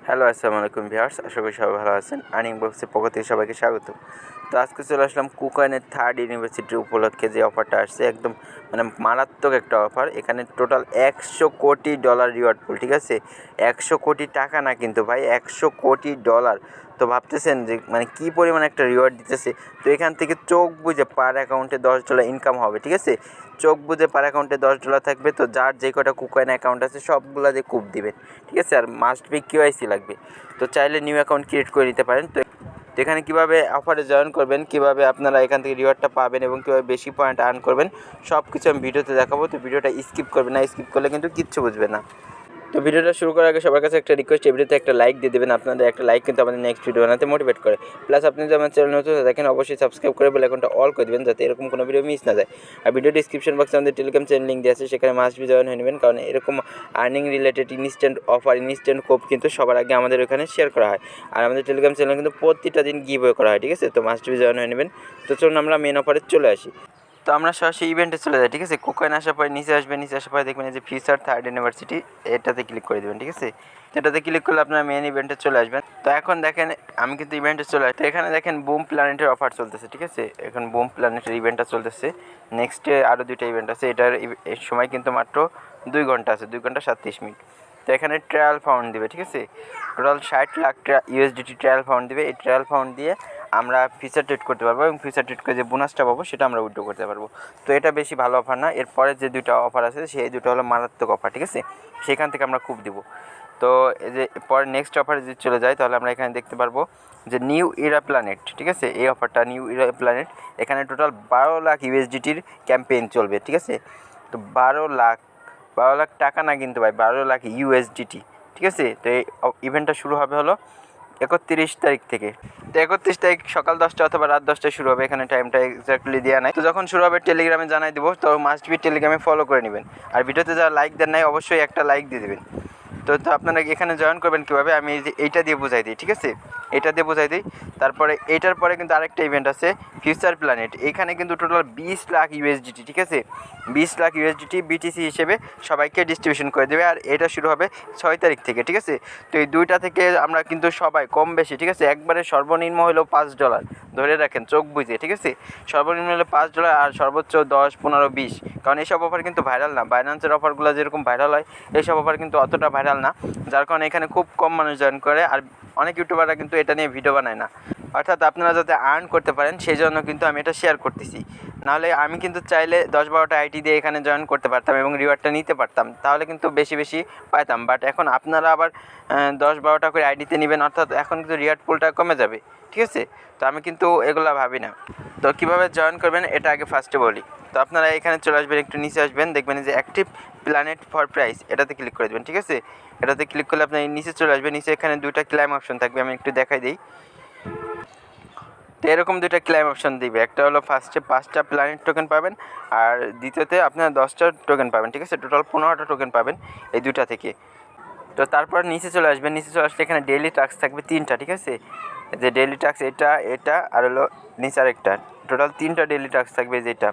Hello, আসসালামু আলাইকুম viewers, আশা করি সবাই ভালো আছেন। আর্নিং বক্সের পক্ষ থেকে সবাইকে স্বাগত। তো আজকে চলে আসলাম কুকয়েনের থার্ড ইউনিভার্সিটির উপলক্ষে যে অফারটা আসছে, একদম মারাত্মক একটা অফার। এখানে টোটাল $100 কোটি রিওয়ার্ড পুল, ঠিক আছে? 100 কোটি টাকা না কিন্তু ভাই, $100 কোটি। তো ভাবতেছেন যে কী পরিমাণ একটা রিওয়ার্ড দিতেছে। তো এখান থেকে চোখ বুঝে পার অ্যাকাউন্টে $10 ইনকাম হবে, ঠিক আছে? চোখ বুঝে পার অ্যাকাউন্টে $10 থাকবে। তো যার যে কটা কুকয়েন অ্যাকাউন্ট আছে সবগুলা দিয়ে কূপ দিবেন, ঠিক আছে? আর মাস্ট বি কেওয়াইসি লাগবে। তো চাইলে নিউ অ্যাকাউন্ট ক্রিয়েট করে নিতে পারেন। তো এখানে কীভাবে অফারে জয়েন করবেন, কীভাবে আপনারা এখান থেকে রিওয়ার্ডটা পাবেন এবং কীভাবে বেশি পয়েন্ট আর্ন করবেন, সব কিছু আমি ভিডিওতে দেখাবো। তো ভিডিওটা স্কিপ করবেন না, স্কিপ করলে কিন্তু কিচ্ছু বুঝবে না। তো ভিডিওটা শুরু করার আগে সবার কাছে একটা রিকোয়েস্ট, এই ভিডিওতে একটা লাইক দিয়ে দেবেন। আপনাদের একটা লাইক কিন্তু আমাদের নেক্সট ভিডিও বানাতে মোটিভেট করে। প্লাস আপনি যদি আমার চ্যানেল নতুন দেখেন, অবশ্যই সাবস্ক্রাইব করে বেল আইকনটা অল করে দেবেন, যাতে এরকম কোনো ভিডিও মিস না যায়। আর ভিডিও ডিসক্রিপশন বক্সে আমাদের টেলিগ্রাম চ্যানেল লিঙ্ক দিয়ে আছে, সেখানে মাস্ট বি জয়েন হয়ে নেবেন, কারণ এরকম earning related instant offer, instant কোপ কিন্তু সবার আগে আমাদের ওখানে শেয়ার করা হয়। আর আমাদের টেলিগ্রাম চ্যানেল কিন্তু প্রতিটা দিন গিভওয়ে করা হয়, ঠিক আছে? তো মাস্ট বি জয়েন হয়ে নেবেন। তো চলুন আমরা মেন অফারে চলে আসি। তো আমরা সরাসরি ইভেন্টে চলে যাই, ঠিক আছে? কুকয়েন আসার পরে নিচে আসবেন, নিচে আসার পরে দেখবেন যে ফিউচার থার্ড ইউনিভার্সিটি, এটাতে ক্লিক করে দেবেন, ঠিক আছে? এটাতে ক্লিক করলে আপনার মেন ইভেন্টে চলে আসবেন। তো এখন দেখেন আমি কিন্তু ইভেন্টে চলে আসি। তো এখানে দেখেন বুম প্ল্যানেটের অফার চলতেছে, ঠিক আছে? এখন বুম প্ল্যানেটের ইভেন্টটা চলতেছে। নেক্সটে আরও দুইটা ইভেন্ট আছে। এটার সময় কিন্তু মাত্র 2 ঘন্টা আছে, 2 ঘন্টা 37 মিনিট। তো এখানে ট্রায়াল ফাউন্ড দিবে, ঠিক আছে? Total 60 lakh USDT trial found দিবে। এই ট্রায়াল ফাউন্ড দিয়ে আমরা ফিচার ট্রেড করতে পারবো এবং ফিচার ট্রেড করে যে বোনাসটা পাবো সেটা আমরা উইথড্র করতে পারবো। তো এটা বেশি ভালো অফার না। এরপরে যে দুটো অফার আছে সেই দুটো হলো মারাত্মক অফার, ঠিক আছে? সেখান থেকে আমরা খুব দিব। তো এই যে পরে নেক্সট অফারে যদি চলে যায়, তাহলে আমরা এখানে দেখতে পারবো যে নিউ ইরা প্ল্যানেট, ঠিক আছে? এই অফারটা নিউ ইরা প্ল্যানেট। এখানে টোটাল 12 লাখ ইউএসডিটির ক্যাম্পেইন চলবে, ঠিক আছে? তো 12 লাখ টাকা না কিন্তু ভাই, 12 লাখ ইউএসডিটি, ঠিক আছে? তো এই ইভেন্টটা শুরু হবে হলো 31 তারিখ থেকে। তো 31 তারিখ সকাল 10টা অথবা রাত 10টায় শুরু হবে। এখানে টাইমটা এক্স্যাক্টলি দেওয়া নাই। তো যখন শুরু হবে টেলিগ্রামে জানাই দেবো। তো মাস্ট বি টেলিগ্রামে ফলো করে নেবেন। আর ভিডিওতে যারা লাইক দেন নাই, অবশ্যই একটা লাইক দিয়ে দেবেন। তো আপনারা এখানে জয়েন করবেন কীভাবে, আমি এইটা দিয়ে বোঝাই দিই, ঠিক আছে? এটা দিয়ে বোঝাই দিই। তারপরে এইটার পরে কিন্তু আরেকটা ইভেন্ট আছে, ফিউচার প্ল্যানেট। এখানে কিন্তু টোটাল 20 লাখ ইউএসডিটি, ঠিক আছে? 20 লাখ ইউএসডিটি বিটিসি হিসেবে সবাইকে ডিস্ট্রিবিউশন করে দেবে। আর এটা শুরু হবে 6 তারিখ থেকে, ঠিক আছে? তো এই দুইটা থেকে আমরা কিন্তু সবাই কম বেশি, ঠিক আছে? একবারে সর্বনিম্ন হলো $5 ধরে রাখেন, চোখ বুঝে, ঠিক আছে? সর্বনিম্ন হলো $5 আর সর্বোচ্চ 10, 15, 20। কারণ এইসব অফার কিন্তু ভাইরাল না। বাইন্যান্সের অফারগুলো যেরকম ভাইরাল হয়, এইসব অফার কিন্তু অতটা ভাইরাল না, যার কারণে এখানে খুব কম মানুষ জয়েন করে। আর অনেক ইউটিউবাররা কিন্তু এটা নিয়ে ভিডিও বানায় না। অর্থাৎ আপনারা যাতে আর্ন করতে পারেন সেই জন্য কিন্তু আমি এটা শেয়ার করতেছি। নাহলে আমি কিন্তু চাইলে 10-12টা আইটি দিয়ে এখানে জয়েন করতে পারতাম এবং রিওয়ার্ডটা নিতে পারতাম, তাহলে কিন্তু বেশি বেশি পাইতাম। বাট এখন আপনারা আবার 10-12টা করে আইডিতে নেবেন, অর্থাৎ এখন কিন্তু রিওয়ার্ড পুলটা কমে যাবে, ঠিক আছে? তো আমি কিন্তু এগুলো ভাবি না। তো কীভাবে জয়েন করবেন এটা আগে ফার্স্টে বলি। তো আপনারা এখানে চলে আসবেন, একটু নিচে আসবেন, দেখবেন যে অ্যাক্টিভ প্ল্যানেট ফর প্রাইস, এটাতে ক্লিক করে দেবেন, ঠিক আছে? এটাতে ক্লিক করলে আপনার নিচে চলে আসবে। নিচে এখানে দুইটা ক্লাইম অপশন থাকবে, আমি একটু দেখাই দিই। তো এরকম দুইটা ক্লাইম অপশন দিবে। একটা হলো ফার্স্টে 5টা প্ল্যানেট টোকেন পাবেন, আর দ্বিতীয়তে আপনারা 10টা টোকেন পাবেন, ঠিক আছে? টোটাল 15টা টোকেন পাবেন এই দুইটা থেকে। তো তারপর নিচে চলে আসবেন। নিচে চলে আসলে এখানে ডেইলি টাস্ক থাকবে 3টা, ঠিক আছে? যে ডেইলি টাস্ক এটা আর হলো নিচে আরেকটা, টোটাল 3টা ডেইলি টাস্ক থাকবে যেটা।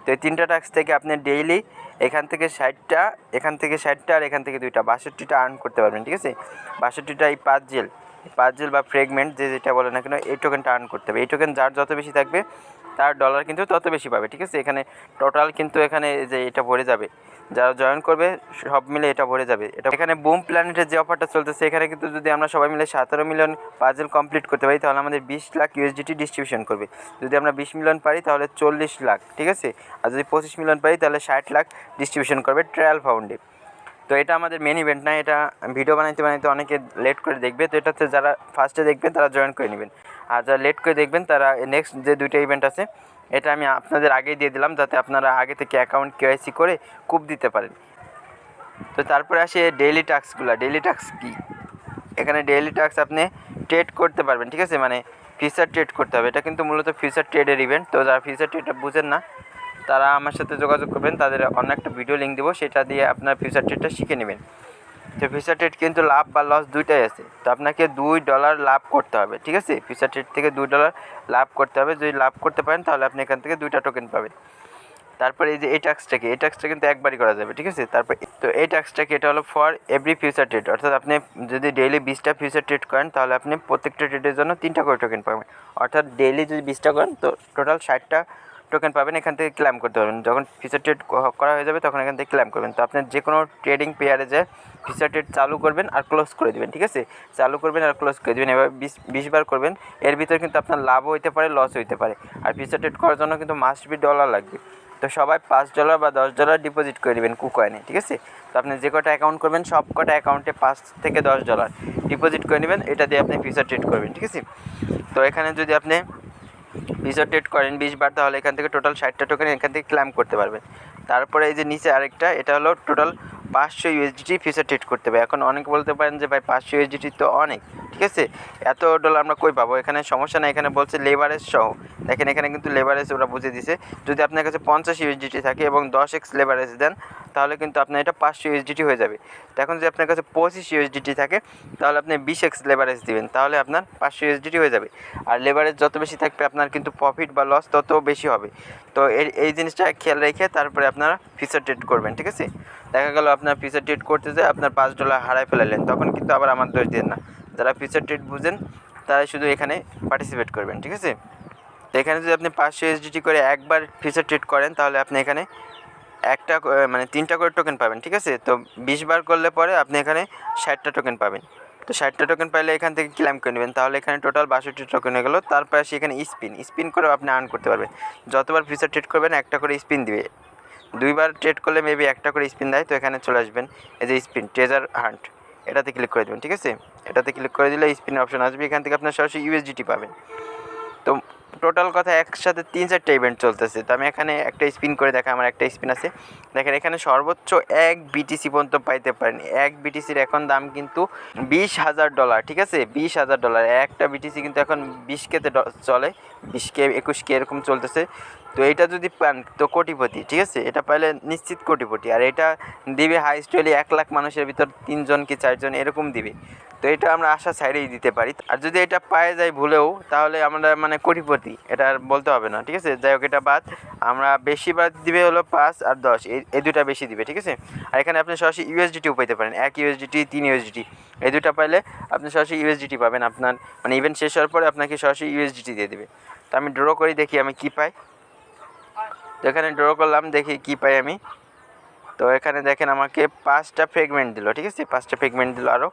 তো এই 3টা টাস্ক থেকে আপনি ডেইলি এখান থেকে 60টা, এখান থেকে 60টা আর এখান থেকে 2টা, 62টা আর্ন করতে পারবেন, ঠিক আছে? 62টা এই পাজেল বা ফ্রেগমেন্ট যেটা বলে না কেন, এই টোকেনটা আর্ন করতে হবে। এই টোকেন যার যত বেশি থাকবে তার ডলার কিন্তু তত বেশি পাবে, ঠিক আছে? এখানে টোটাল কিন্তু এখানে যে এটা ভরে যাবে, যারা জয়েন করবে সব মিলে এটা ভরে যাবে। এটা এখানে বুম প্ল্যানেটের যে অফারটা চলতেছে, এখানে কিন্তু যদি আমরা সবাই মিলে 17 মিলিয়ন পাজেল কমপ্লিট করতে পারি, তাহলে আমাদের 20 লাখ ইউএসডিটি ডিস্ট্রিবিউশন করবে। যদি আমরা 20 মিলিয়ন পারি তাহলে 40 লাখ, ঠিক আছে? আর যদি 25 মিলিয়ন পারি তাহলে 60 লাখ ডিস্ট্রিবিউশন করবে ট্রায়াল ফাউন্ডে। তো এটা আমাদের মেন ইভেন্ট না, এটা ভিডিও বানাইতে অনেকে লেট করে দেখবে। তো এটাতে যারা ফার্স্টে দেখবেন তারা জয়েন করে নেবেন, আর যারা লেট করে দেখবেন তারা নেক্সট যে দুইটা ইভেন্ট আছে এটা আমি আপনাদের আগেই দিয়ে দিলাম, যাতে আপনারা আগে থেকে অ্যাকাউন্ট কেওয়াইসি করে কুপ দিতে পারেন। তো তারপরে আসে ডেইলি টাস্কগুলো। ডেইলি টাস্ক কী? এখানে ডেইলি টাস্ক আপনি ট্রেড করতে পারবেন, ঠিক আছে? ফিউচার ট্রেড করতে হবে। এটা কিন্তু মূলত ফিউচার ট্রেডের ইভেন্ট। তো যারা ফিউচার ট্রেডটা বুঝেন না তারা আমার সাথে যোগাযোগ করবেন, তাদের অন্য একটা ভিডিও লিঙ্ক দেবো, সেটা দিয়ে আপনার ফিউচার ট্রেডটা শিখে নেবেন। তো ফিউচার ট্রেড কিন্তু লাভ বা লস দুইটাই আছে। তো আপনাকে $2 লাভ করতে হবে, ঠিক আছে? ফিউচার ট্রেড থেকে $2 লাভ করতে হবে। যদি লাভ করতে পারেন তাহলে আপনি এখান থেকে 2টা টোকেন পাবেন। তারপরে এই যে এই টাস্কটা কিন্তু একবারই করা যাবে, ঠিক আছে। তারপর তো এই টাস্কটা কি, এটা হলো ফর এভরি ফিউচার ট্রেড, অর্থাৎ আপনি যদি ডেইলি 20টা ফিউচার ট্রেড করেন তাহলে আপনি প্রত্যেকটা ট্রেডের জন্য 3টা করে টোকেন পাবেন। অর্থাৎ ডেইলি যদি 20টা করেন তো টোটাল 60টা টোকেন পাবেন, এখান থেকে ক্লেম করতে পারবেন। যখন ফিউচার ট্রেড করা হয়ে যাবে তখন এখান থেকে ক্লেম করবেন। তো আপনি যে কোনো ট্রেডিং পেয়ারে যে ফিউচার ট্রেড চালু করবেন আর ক্লোজ করে দেবেন, ঠিক আছে। চালু করবেন আর ক্লোজ করে দেবেন, এবার 20 বার করবেন। এর ভিতরে কিন্তু আপনার লাভও হইতে পারে, লস হইতে পারে। আর ফিউচার ট্রেড করার জন্য কিন্তু মাস্ট বি ডলার লাগবে। তো সবাই $5 বা $10 ডিপোজিট করে দেবেন কুকয়েনে, ঠিক আছে। তো আপনি যে কটা অ্যাকাউন্ট করবেন সব কটা অ্যাকাউন্টে $5 থেকে $10 ডিপোজিট করে নেবেন, এটা দিয়ে আপনি ফিউচার ট্রেড করবেন, ঠিক আছে। তো এখানে যদি আপনি ফিউচার ট্রেড করেন 20 বার তাহলে এখান থেকে টোটাল 60টা টোকেন এখান থেকে ক্লেম করতে পারবেন। তারপরে এই যে নিচে আরেকটা, এটা হলো টোটাল 500 USDT ফিউচার ট্রেড করতে হবে। এখন অনেকে বলতে পারেন যে ভাই 500 USDT তো অনেক, ঠিক আছে, এত ডলার আমরা কই পাবো। এখানে সমস্যা নেই, এখানে বলছে লেভারেজ সহ। দেখেন এখানে কিন্তু লেভারেজ ওরা বুঝিয়ে দিছে। যদি আপনার কাছে 50 USDT থাকে এবং 10x লেভারেজ দেন তাহলে কিন্তু আপনার এটা 500 USDT হয়ে যাবে। তো এখন যদি আপনার কাছে 25 USDT থাকে তাহলে আপনি 20x লেভারেজ দিবেন, তাহলে আপনার 500 USDT হয়ে যাবে। আর লেভারেজ যত বেশি থাকবে আপনার কিন্তু প্রফিট বা লস তত বেশি হবে। তো এই জিনিসটা খেয়াল রেখে তারপরে আপনারা ফিউচার ট্রেড করবেন, ঠিক আছে। দেখা গেল আপনার ফিউচার ট্রেড করতে যায় আপনার $5 হারাই ফেলালেন, তখন কিন্তু আবার আমার দোষ দেন না। যারা ফিউচার ট্রেড বুঝেন তারাই শুধু এখানে পার্টিসিপেট করবেন, ঠিক আছে। তো এখানে যদি আপনি 500 USDT করে একবার ফিউচার ট্রেড করেন তাহলে আপনি এখানে একটা মানে 3টা করে টোকেন পাবেন, ঠিক আছে। তো 20 বার করলে পরে আপনি এখানে 60টা টোকেন পাবেন। তো 60টা টোকেন পাইলে এখান থেকে ক্লেম করে নেবেন, তাহলে এখানে টোটাল 62টি টোকেন হয়ে গেলো। তারপর আসি এখানে স্পিন করেও আপনি আর্ন করতে পারবেন। যতবার ফিউচার ট্রেড করবেন একটা করে স্পিন দিবে। 2বার ট্রেড করলে মেবি একটা করে স্পিন দেয়। তো এখানে চলে আসবেন, এই যে স্পিন ট্রেজার হান্ট, এটাতে ক্লিক করে দেবেন, ঠিক আছে। এটাতে ক্লিক করে দিলে স্পিনের অপশন আসবে, এখান থেকে আপনার সরাসরি USDT পাবেন। তো টোটাল কথা একসাথে 3-4টা ইভেন্ট চলতেছে। তো আমি এখানে একটা স্পিন করে দেখা, আমার একটা স্পিন আছে। দেখেন এখানে সর্বোচ্চ 1 BTC পর্যন্ত পাইতে পারেন। 1 BTCর এখন দাম কিন্তু $20,000, ঠিক আছে। $20,000 একটা BTC কিন্তু এখন 20K-তে চলে, 20K 21K এরকম চলতেছে। তো এটা যদি পান তো কোটিপতি, ঠিক আছে। এটা পাইলে নিশ্চিত কোটিপতি। আর এটা দিবে হাইস্ট হলে 1 লাখ মানুষের ভিতর 3 জন কি 4 জন এরকম দিবে। তো এটা আমরা আশা সাইডেই দিতে পারি। আর যদি এটা পায়ে যাই ভুলেও তাহলে আমরা মানে কোটিপতি, এটা আর বলতে হবে না, ঠিক আছে। যাই হোক এটা বাদ, আমরা বেশি বাদ দিবে হলো 5 আর 10, এই দুটা বেশি দিবে, ঠিক আছে। আর এখানে আপনি সরাসরি USDTও পাইতে পারেন, 1 USDT 3 USDT, এই দুটা পাইলে আপনি সরাসরি USDT পাবেন। আপনার মানে ইভেন্ট শেষ হওয়ার পরে আপনাকে সরাসরি USDT দিয়ে দেবে। তো আমি ড্র করি, দেখি আমি কী পাই। তো এখানে ড্র করলাম, দেখি কী পাই আমি। তো এখানে দেখেন আমাকে 5টা ফ্রেগমেন্ট দিল, ঠিক আছে, 5টা ফ্রেগমেন্ট দিল আরও।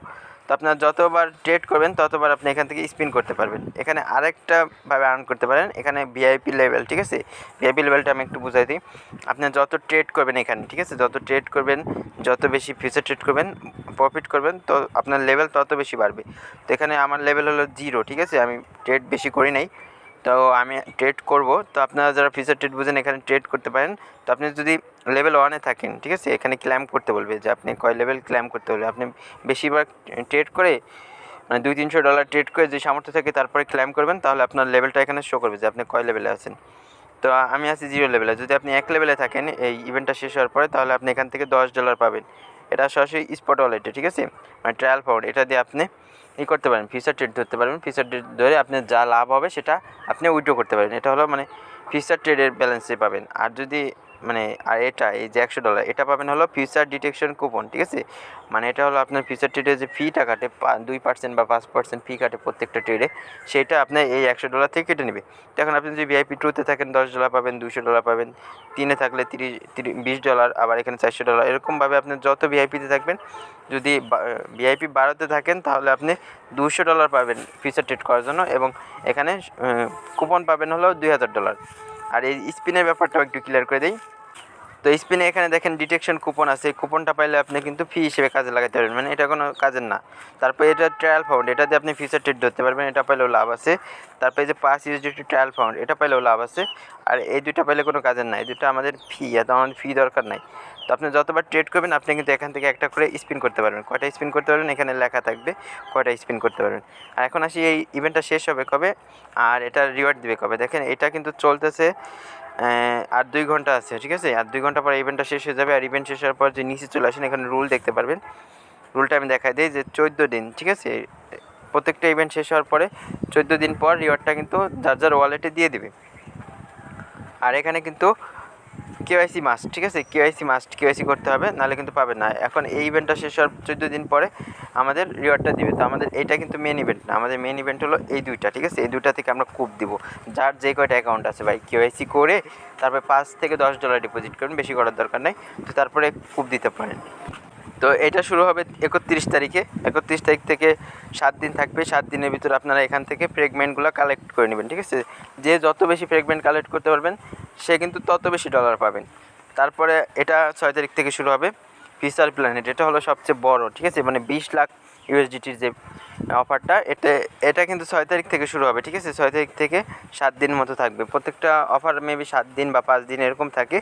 তো আপনার যতবার ট্রেড করবেন ততবার আপনি এখান থেকে স্পিন করতে পারবেন। এখানে আরেকটা ভাবে আর্ন করতে পারেন, এখানে VIP লেভেল, ঠিক আছে। VIP লেভেলটা আমি একটু বুঝাই দিই। আপনি যত ট্রেড করবেন এখানে, ঠিক আছে, যত ট্রেড করবেন, যত বেশি ফিউচার ট্রেড করবেন, প্রফিট করবেন, তো আপনার লেভেল তত বেশি বাড়বে। তো এখানে আমার লেভেল হলো 0, ঠিক আছে, আমি ট্রেড বেশি করি নাই। তো আমি ট্রেড করব। তো আপনারা যারা ফিউচার ট্রেড বুঝেন এখানে ট্রেড করতে পারেন। তো আপনি যদি লেভেল 1-এ থাকেন, ঠিক আছে, এখানে ক্লেম করতে বলবে যে আপনি কয় লেভেল ক্লেম করতে বলবে। আপনি বেশিরভাগ ট্রেড করে মানে $200-300 ট্রেড করে যে সামর্থ্য থাকে তারপরে ক্লেম করবেন, তাহলে আপনার লেভেলটা এখানে শো করবে যে আপনি কয় লেভেলে আছেন। তো আমি আছি 0 লেভেলে। যদি আপনি 1 লেভেলে থাকেন এই ইভেন্টটা শেষ হওয়ার পরে তাহলে আপনি এখান থেকে $10 পাবেন। এটা সরাসরি স্পট ওয়ালেটে, ঠিক আছে, মানে ট্রায়াল ফাউন্ড। এটা দিয়ে আপনি করতে পারেন, ফিউচার ট্রেড ধরতে পারবেন। ফিউচার ট্রেড ধরে আপনার যা লাভ হবে সেটা আপনি উইথড্র করতে পারেন। এটা হলো মানে ফিউচার ট্রেডের ব্যালেন্সে পাবেন। আর যদি মানে আর এটা এই যে $100 এটা পাবেন হলো ফিউচার ডিটেকশন কুপন, ঠিক আছে। মানে এটা হলো আপনার ফিউচার ট্রেডের যে ফিটা কাটে 2% বা 5% ফি কাটে প্রত্যেকটা ট্রেডে, সেটা আপনার এই $100 থেকে কেটে নেবে। তো এখন আপনি যদি VIP 2-তে থাকেন $10 পাবেন, $200 পাবেন, 3-এ থাকলে $20, আবার এখানে $400, এরকমভাবে আপনি যত VIP-তে থাকবেন। যদি VIP 12-তে থাকেন তাহলে আপনি $200 পাবেন ফিউচার ট্রেড করার জন্য, এবং এখানে কুপন পাবেন হলো $2000। আর এই স্পিনের ব্যাপারটাও একটু ক্লিয়ার করে দিই। তো স্পিনে এখানে দেখেন ডিটেকশন কুপন আছে, কুপনটা পাইলে আপনি কিন্তু ফি হিসেবে কাজে লাগাতে পারবেন, মানে এটা কোনো কাজের না। তারপর এটা ট্রায়াল ফাউন্ড, এটা দিয়ে আপনি ফিউচার ট্রেড ধরতে পারবেন, এটা পাইলেও লাভ আছে। তারপরে যে $5 ট্রায়াল ফাউন্ড, এটা পাইলেও লাভ আছে। আর এই দুইটা পাইলে কোনো কাজের না, এই দুটো আমাদের ফি, এত আমাদের ফি দরকার নাই। তো আপনি যতবার ট্রেড করবেন আপনি কিন্তু এখান থেকে একটা করে স্পিন করতে পারবেন। কয়টা স্পিন করতে পারবেন এখানে লেখা থাকবে, কয়টা স্পিন করতে পারবেন। আর এখন আসি এই ইভেন্টটা শেষ হবে কবে আর এটা রিওয়ার্ড দিবে কবে। দেখেন এটা কিন্তু চলতেছে আর 2 ঘন্টা আছে, ঠিক আছে। আর 2 ঘন্টা পর ইভেন্টটা শেষ হয়ে যাবে। আর ইভেন্ট শেষ হওয়ার পর যে নিচে চলে আসেন এখানে রুল দেখতে পারবেন। রুলটা আমি দেখাই দিই যে 14 দিন, ঠিক আছে, প্রত্যেকটা ইভেন্ট শেষ হওয়ার পরে 14 দিন পর রিওয়ার্ডটা কিন্তু যার যার ওয়ালেটে দিয়ে দিবে। আর এখানে কিন্তু কেওয়াইসি মাস্ট, ঠিক আছে, কেওয়াইসি করতে হবে, নাহলে কিন্তু পাবেন না। এখন এই ইভেন্টটা শেষ হওয়ার 14 দিন পরে আমাদের রিওয়ার্ডটা দিবে। তো আমাদের এইটা কিন্তু মেন ইভেন্ট না, আমাদের মেন ইভেন্ট হলো এই দুইটা, ঠিক আছে। এই দুইটা থেকে আমরা কুপ দিব, যার যে কয়টা অ্যাকাউন্ট আছে ভাই কেওয়াইসি করে তারপরে $5 থেকে $10 ডিপোজিট করুন, বেশি করার দরকার নেই। তো তারপরে কুপ দিতে পারেন। তো এটা শুরু হবে 31 তারিখে। 31 তারিখ থেকে 7 দিন থাকবে। 7 দিনের ভিতরে আপনারা এখান থেকে ফ্র্যাগমেন্টগুলো কালেক্ট করে নেবেন, ঠিক আছে। যে যত বেশি ফ্র্যাগমেন্ট কালেক্ট করতে পারবেন সে কিন্তু তত বেশি ডলার পাবেন। তারপরে এটা 6 তারিখ থেকে শুরু হবে ফিচার প্ল্যানেট। এটা হলো সবচেয়ে বড়, ঠিক আছে, মানে 20 লাখ ইউএসডিটির যে অফারটা, এটা কিন্তু 6 তারিখ থেকে শুরু হবে, ঠিক আছে। 6 তারিখ থেকে 7 দিন মতো থাকবে। প্রত্যেকটা অফার মেবি 7 দিন বা 5 দিন এরকম থাকে।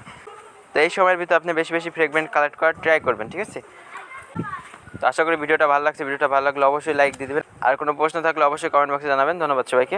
তো এই সময়ের ভিতরে আপনি বেশি বেশি ফ্র্যাগমেন্ট কালেক্ট করার ট্রাই করবেন, ঠিক আছে। তো আশা করি ভিডিওটা ভালো লাগছে। ভিডিওটা ভালো লাগলে অবশ্যই লাইক দিয়ে দেবেন। আর কোনো প্রশ্ন থাকলে অবশ্যই কমেন্ট বক্সে জানাবেন। ধন্যবাদ সবাইকে।